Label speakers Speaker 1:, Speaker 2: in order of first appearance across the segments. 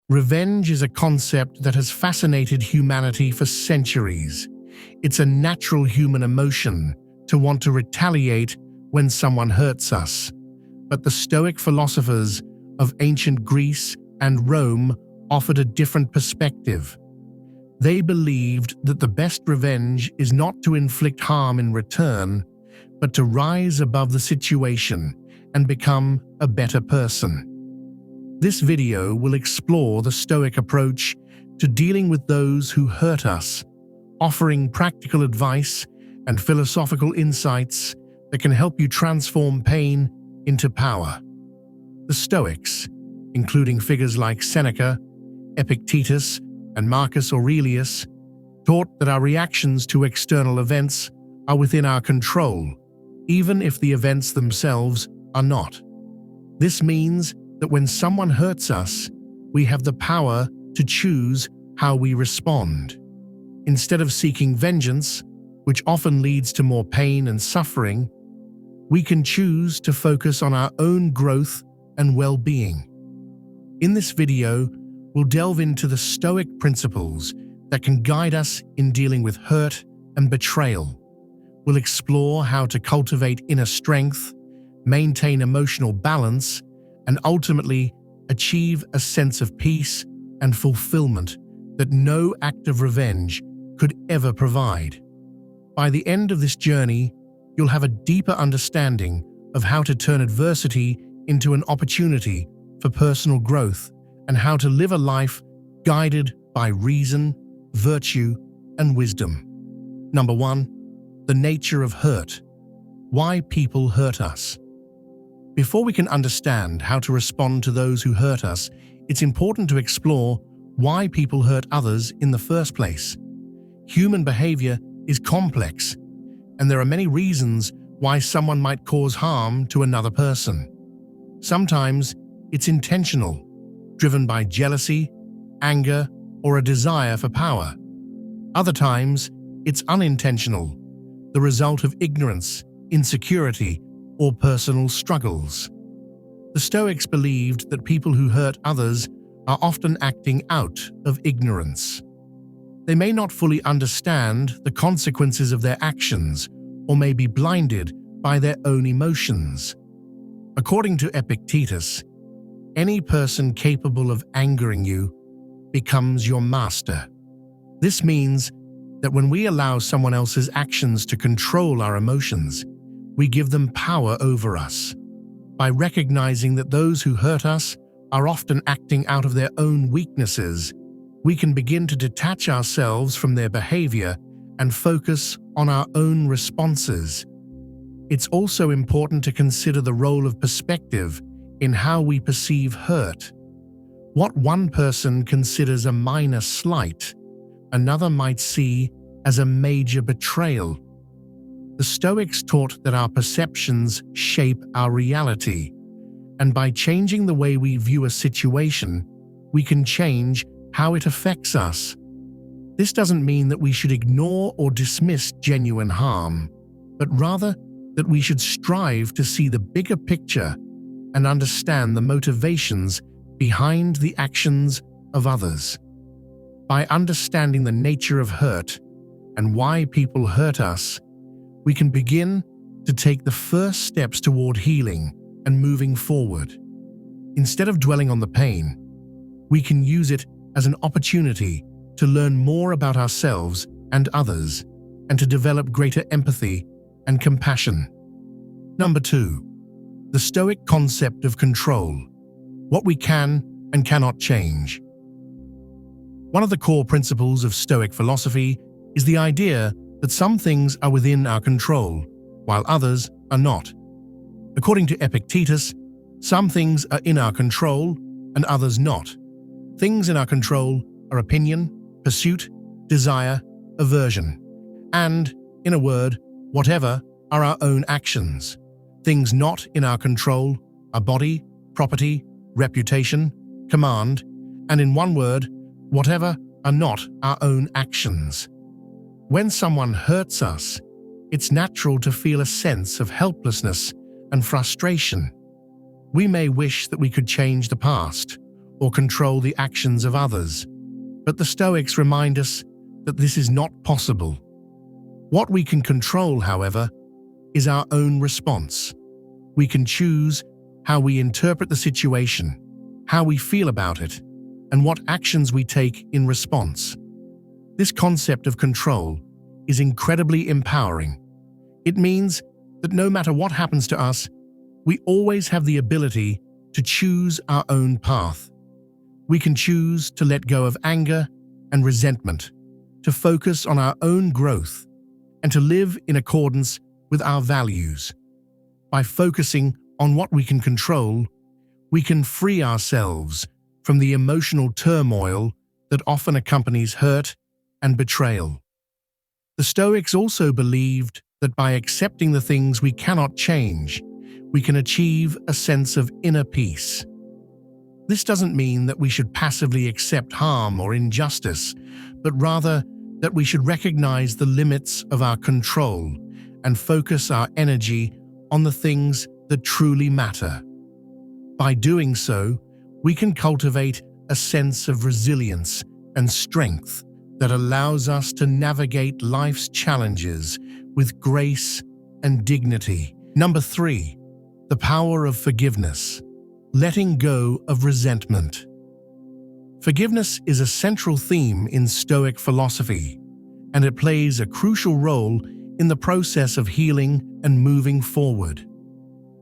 Speaker 1: Revenge is a concept that has fascinated humanity for centuries. It's a natural human emotion to want to retaliate when someone hurts us. But the Stoic philosophers of ancient Greece and Rome offered a different perspective. They believed that the best revenge is not to inflict harm in return, but to rise above the situation and become a better person. This video will explore the Stoic approach to dealing with those who hurt us, offering practical advice and philosophical insights that can help you transform pain into power. The Stoics, including figures like Seneca, Epictetus, and Marcus Aurelius, taught that our reactions to external events are within our control, even if the events themselves are not. This means that when someone hurts us, we have the power to choose how we respond. Instead of seeking vengeance, which often leads to more pain and suffering, we can choose to focus on our own growth and well-being. In this video, we'll delve into the Stoic principles that can guide us in dealing with hurt and betrayal. We'll explore how to cultivate inner strength, maintain emotional balance, and ultimately achieve a sense of peace and fulfillment that no act of revenge could ever provide. By the end of this journey, you'll have a deeper understanding of how to turn adversity into an opportunity for personal growth and how to live a life guided by reason, virtue, and wisdom. Number 1. The nature of hurt. Why people hurt us. Before we can understand how to respond to those who hurt us, it's important to explore why people hurt others in the first place. Human behavior is complex, and there are many reasons why someone might cause harm to another person. Sometimes it's intentional, driven by jealousy, anger, or a desire for power. Other times, it's unintentional, the result of ignorance, insecurity, or personal struggles. The Stoics believed that people who hurt others are often acting out of ignorance. They may not fully understand the consequences of their actions or may be blinded by their own emotions. According to Epictetus, any person capable of angering you becomes your master. This means that when we allow someone else's actions to control our emotions, we give them power over us. By recognizing that those who hurt us are often acting out of their own weaknesses, we can begin to detach ourselves from their behavior and focus on our own responses. It's also important to consider the role of perspective in how we perceive hurt. What one person considers a minor slight, another might see as a major betrayal. The Stoics taught that our perceptions shape our reality, and by changing the way we view a situation, we can change how it affects us. This doesn't mean that we should ignore or dismiss genuine harm, but rather that we should strive to see the bigger picture and understand the motivations behind the actions of others. By understanding the nature of hurt and why people hurt us, we can begin to take the first steps toward healing and moving forward. Instead of dwelling on the pain, we can use it as an opportunity to learn more about ourselves and others and to develop greater empathy and compassion. Number 2. The Stoic concept of control. What we can and cannot change. One of the core principles of Stoic philosophy is the idea that some things are within our control, while others are not. According to Epictetus, some things are in our control and others not. Things in our control are opinion, pursuit, desire, aversion, and, in a word, whatever are our own actions. Things not in our control are body, property, reputation, command, and in one word, whatever are not our own actions. When someone hurts us, it's natural to feel a sense of helplessness and frustration. We may wish that we could change the past or control the actions of others. But the Stoics remind us that this is not possible. What we can control, however, is our own response. We can choose how we interpret the situation, how we feel about it, and what actions we take in response. This concept of control is incredibly empowering. It means that no matter what happens to us, we always have the ability to choose our own path. We can choose to let go of anger and resentment, to focus on our own growth, and to live in accordance with our values. By focusing on what we can control, we can free ourselves from the emotional turmoil that often accompanies hurt and betrayal. The Stoics also believed that by accepting the things we cannot change, we can achieve a sense of inner peace. This doesn't mean that we should passively accept harm or injustice, but rather that we should recognize the limits of our control and focus our energy on the things that truly matter. By doing so, we can cultivate a sense of resilience and strength that allows us to navigate life's challenges with grace and dignity. Number 3, the power of forgiveness. Letting go of resentment. Forgiveness is a central theme in Stoic philosophy, and it plays a crucial role in the process of healing and moving forward.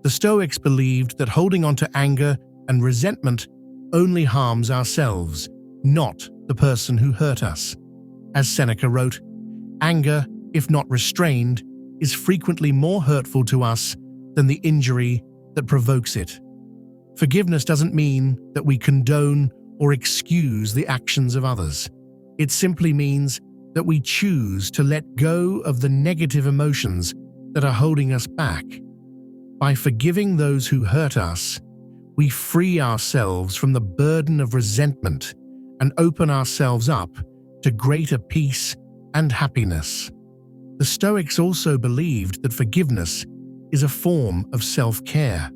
Speaker 1: The Stoics believed that holding on to anger and resentment only harms ourselves, not the person who hurt us. As Seneca wrote, "Anger, if not restrained, is frequently more hurtful to us than the injury that provokes it." Forgiveness doesn't mean that we condone or excuse the actions of others. It simply means that we choose to let go of the negative emotions that are holding us back. By forgiving those who hurt us, we free ourselves from the burden of resentment and open ourselves up to greater peace and happiness. The Stoics also believed that forgiveness is a form of self-care.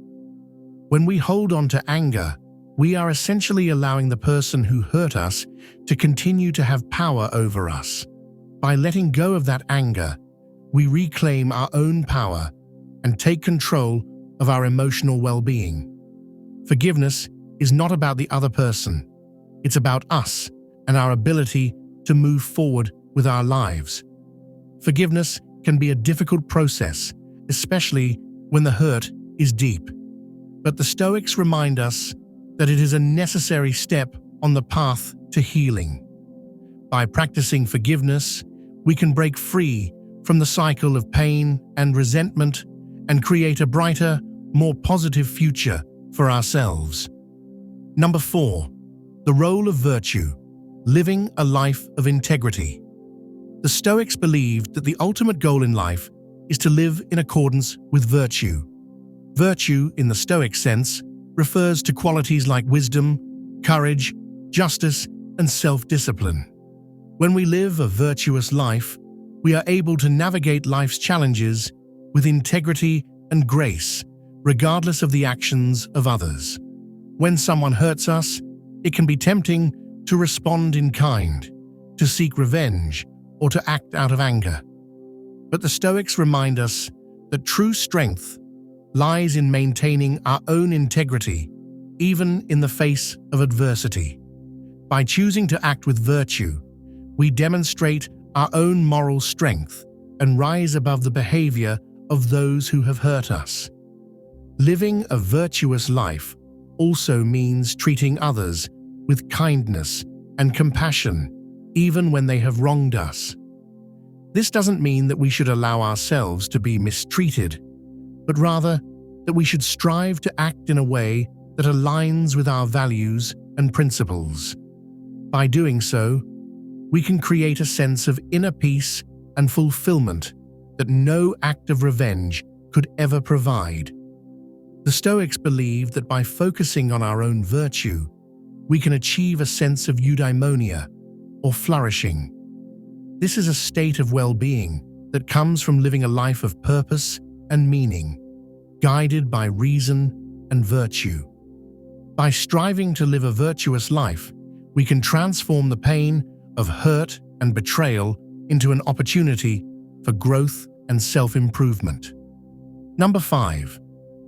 Speaker 1: When we hold on to anger, we are essentially allowing the person who hurt us to continue to have power over us. By letting go of that anger, we reclaim our own power and take control of our emotional well-being. Forgiveness is not about the other person. It's about us and our ability to move forward with our lives. Forgiveness can be a difficult process, especially when the hurt is deep. But the Stoics remind us that it is a necessary step on the path to healing. By practicing forgiveness, we can break free from the cycle of pain and resentment and create a brighter, more positive future for ourselves. Number 4, the role of virtue, living a life of integrity. The Stoics believed that the ultimate goal in life is to live in accordance with virtue. Virtue, in the Stoic sense, refers to qualities like wisdom, courage, justice, and self-discipline. When we live a virtuous life, we are able to navigate life's challenges with integrity and grace, regardless of the actions of others. When someone hurts us, it can be tempting to respond in kind, to seek revenge, or to act out of anger. But the Stoics remind us that true strength lies in maintaining our own integrity, even in the face of adversity. By choosing to act with virtue, we demonstrate our own moral strength and rise above the behavior of those who have hurt us. Living a virtuous life also means treating others with kindness and compassion, even when they have wronged us. This doesn't mean that we should allow ourselves to be mistreated, but rather that we should strive to act in a way that aligns with our values and principles. By doing so, we can create a sense of inner peace and fulfillment that no act of revenge could ever provide. The Stoics believe that by focusing on our own virtue, we can achieve a sense of eudaimonia, or flourishing. This is a state of well-being that comes from living a life of purpose and meaning, guided by reason and virtue. By striving to live a virtuous life, we can transform the pain of hurt and betrayal into an opportunity for growth and self-improvement. Number 5.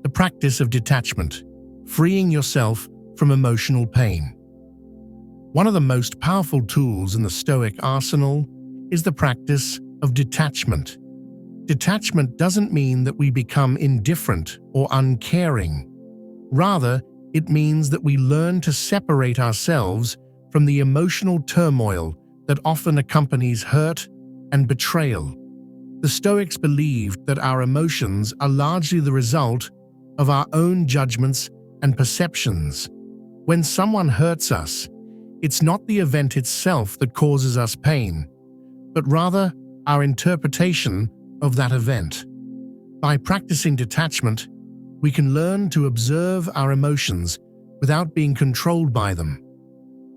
Speaker 1: The practice of detachment, freeing yourself from emotional pain. One of the most powerful tools in the Stoic arsenal is the practice of detachment. Detachment doesn't mean that we become indifferent or uncaring. Rather, it means that we learn to separate ourselves from the emotional turmoil that often accompanies hurt and betrayal. The Stoics believed that our emotions are largely the result of our own judgments and perceptions. When someone hurts us, it's not the event itself that causes us pain, but rather our interpretation of that event. By practicing detachment, we can learn to observe our emotions without being controlled by them.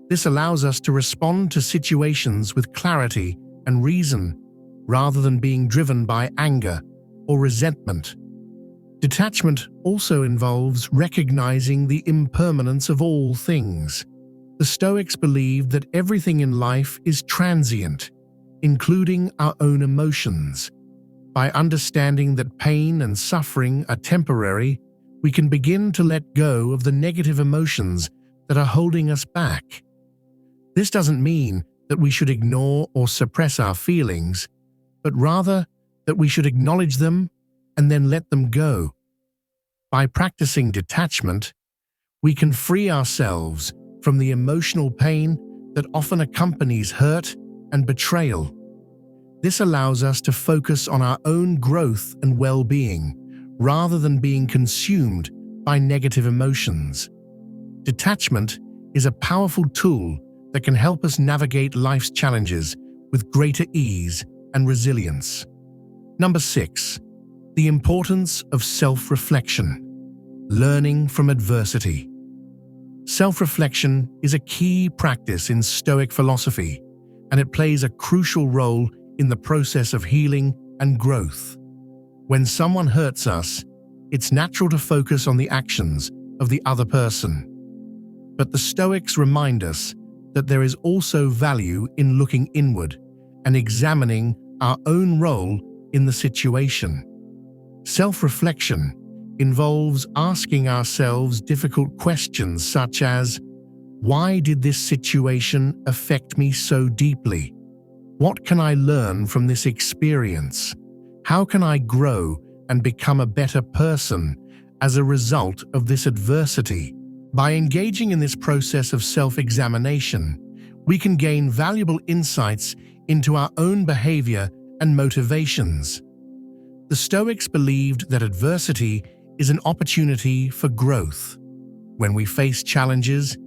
Speaker 1: This allows us to respond to situations with clarity and reason, rather than being driven by anger or resentment. Detachment also involves recognizing the impermanence of all things. The Stoics believed that everything in life is transient, including our own emotions. By understanding that pain and suffering are temporary, we can begin to let go of the negative emotions that are holding us back. This doesn't mean that we should ignore or suppress our feelings, but rather that we should acknowledge them and then let them go. By practicing detachment, we can free ourselves from the emotional pain that often accompanies hurt and betrayal. This allows us to focus on our own growth and well-being, rather than being consumed by negative emotions. Detachment is a powerful tool that can help us navigate life's challenges with greater ease and resilience. Number 6. The importance of self-reflection, learning from adversity. Self-reflection is a key practice in Stoic philosophy, and it plays a crucial role in the process of healing and growth. When someone hurts us, it's natural to focus on the actions of the other person. But the Stoics remind us that there is also value in looking inward and examining our own role in the situation. Self-reflection involves asking ourselves difficult questions such as, why did this situation affect me so deeply? What can I learn from this experience? How can I grow and become a better person as a result of this adversity? By engaging in this process of self-examination, we can gain valuable insights into our own behavior and motivations. The Stoics believed that adversity is an opportunity for growth. When we face challenges,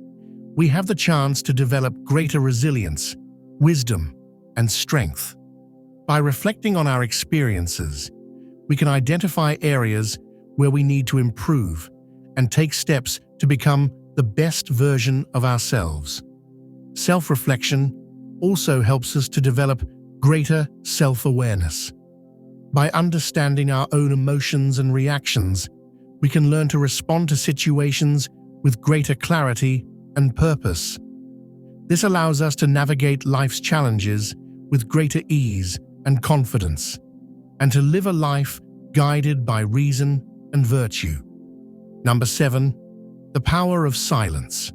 Speaker 1: we have the chance to develop greater resilience, wisdom, and strength. By reflecting on our experiences, we can identify areas where we need to improve and take steps to become the best version of ourselves. Self-reflection also helps us to develop greater self-awareness. By understanding our own emotions and reactions, we can learn to respond to situations with greater clarity and purpose. This allows us to navigate life's challenges with greater ease and confidence, and to live a life guided by reason and virtue. Number 7. The power of silence.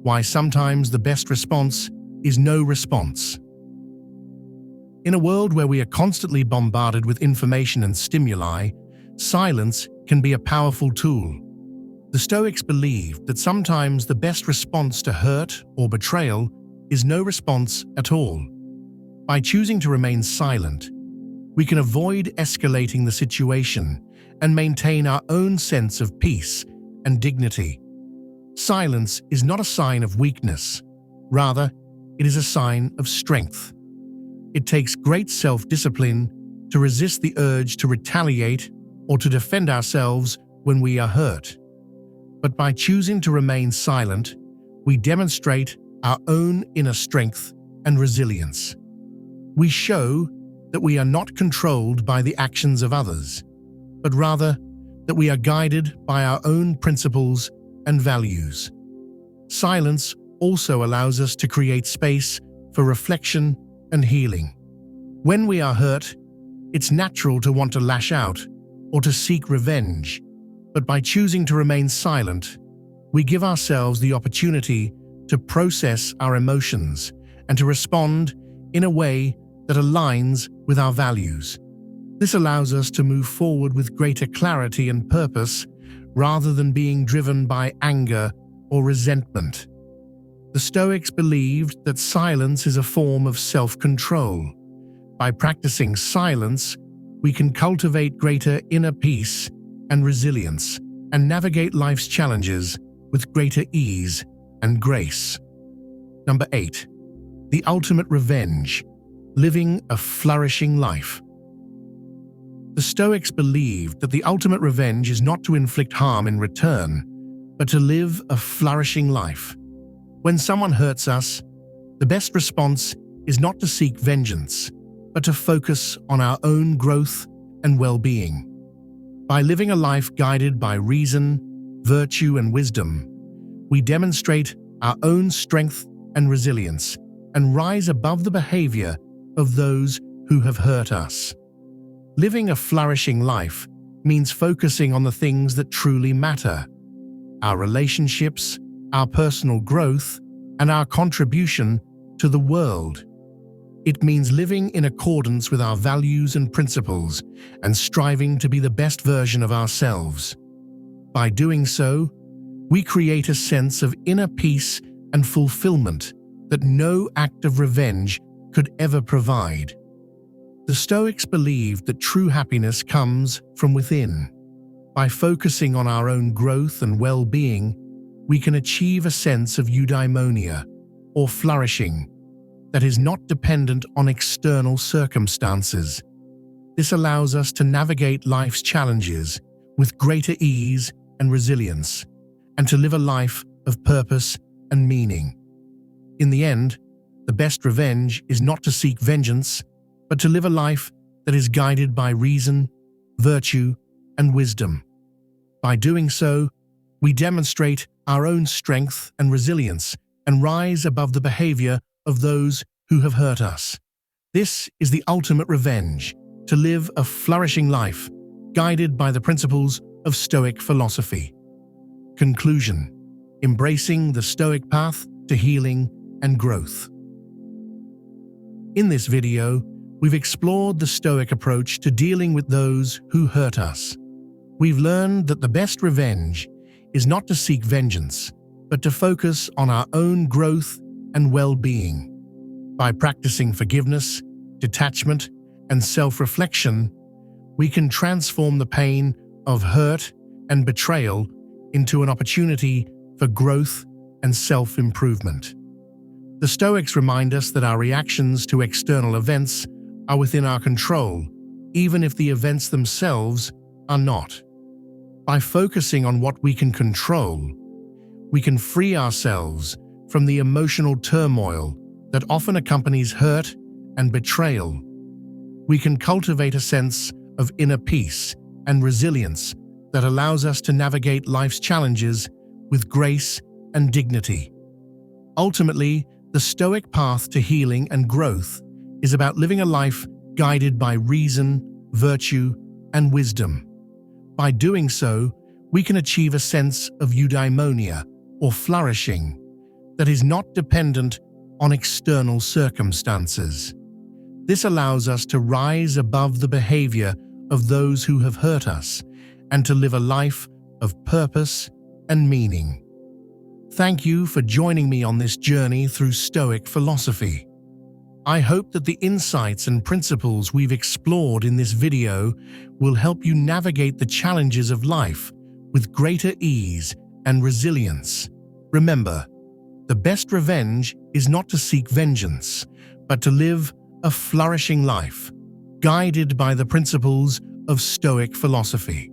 Speaker 1: Why sometimes the best response is no response. In a world where we are constantly bombarded with information and stimuli, silence can be a powerful tool. The Stoics believed that sometimes the best response to hurt or betrayal is no response at all. By choosing to remain silent, we can avoid escalating the situation and maintain our own sense of peace and dignity. Silence is not a sign of weakness. Rather, it is a sign of strength. It takes great self-discipline to resist the urge to retaliate or to defend ourselves when we are hurt. But by choosing to remain silent, we demonstrate our own inner strength and resilience. We show that we are not controlled by the actions of others, but rather that we are guided by our own principles and values. silence also allows us to create space for reflection and healing. When we are hurt, it's natural to want to lash out or to seek revenge, but by choosing to remain silent, we give ourselves the opportunity to process our emotions and to respond in a way that aligns with our values. This allows us to move forward with greater clarity and purpose rather than being driven by anger or resentment. The Stoics believed that silence is a form of self-control. By practicing silence, we can cultivate greater inner peace and resilience and navigate life's challenges with greater ease and grace. Number 8. The ultimate revenge: living a flourishing life. The Stoics believed that the ultimate revenge is not to inflict harm in return, but to live a flourishing life. When someone hurts us, the best response is not to seek vengeance, but to focus on our own growth and well-being. By living a life guided by reason, virtue, and wisdom, we demonstrate our own strength and resilience and rise above the behavior of those who have hurt us. Living a flourishing life means focusing on the things that truly matter: our relationships, our personal growth, and our contribution to the world. It means living in accordance with our values and principles and striving to be the best version of ourselves. By doing so, we create a sense of inner peace and fulfillment that no act of revenge could ever provide. The Stoics believed that true happiness comes from within. By focusing on our own growth and well-being, we can achieve a sense of eudaimonia, or flourishing, that is not dependent on external circumstances. This allows us to navigate life's challenges with greater ease and resilience, and to live a life of purpose and meaning. In the end, the best revenge is not to seek vengeance, but to live a life that is guided by reason, virtue, and wisdom. By doing so, we demonstrate our own strength and resilience and rise above the behavior of those who have hurt us. This is the ultimate revenge: to live a flourishing life, guided by the principles of Stoic philosophy. Conclusion: embracing the Stoic path to healing and growth. In this video, we've explored the Stoic approach to dealing with those who hurt us. We've learned that the best revenge is not to seek vengeance, but to focus on our own growth and well-being. By practicing forgiveness, detachment, and self-reflection, we can transform the pain of hurt and betrayal into an opportunity for growth and self-improvement. The Stoics remind us that our reactions to external events are within our control, even if the events themselves are not. By focusing on what we can control, we can free ourselves from the emotional turmoil that often accompanies hurt and betrayal. We can cultivate a sense of inner peace and resilience that allows us to navigate life's challenges with grace and dignity. Ultimately, the Stoic path to healing and growth is about living a life guided by reason, virtue, and wisdom. By doing so, we can achieve a sense of eudaimonia, or flourishing, that is not dependent on external circumstances. This allows us to rise above the behavior of those who have hurt us and to live a life of purpose and meaning. Thank you for joining me on this journey through Stoic philosophy. I hope that the insights and principles we've explored in this video will help you navigate the challenges of life with greater ease and resilience. Remember, the best revenge is not to seek vengeance, but to live a flourishing life, guided by the principles of Stoic philosophy.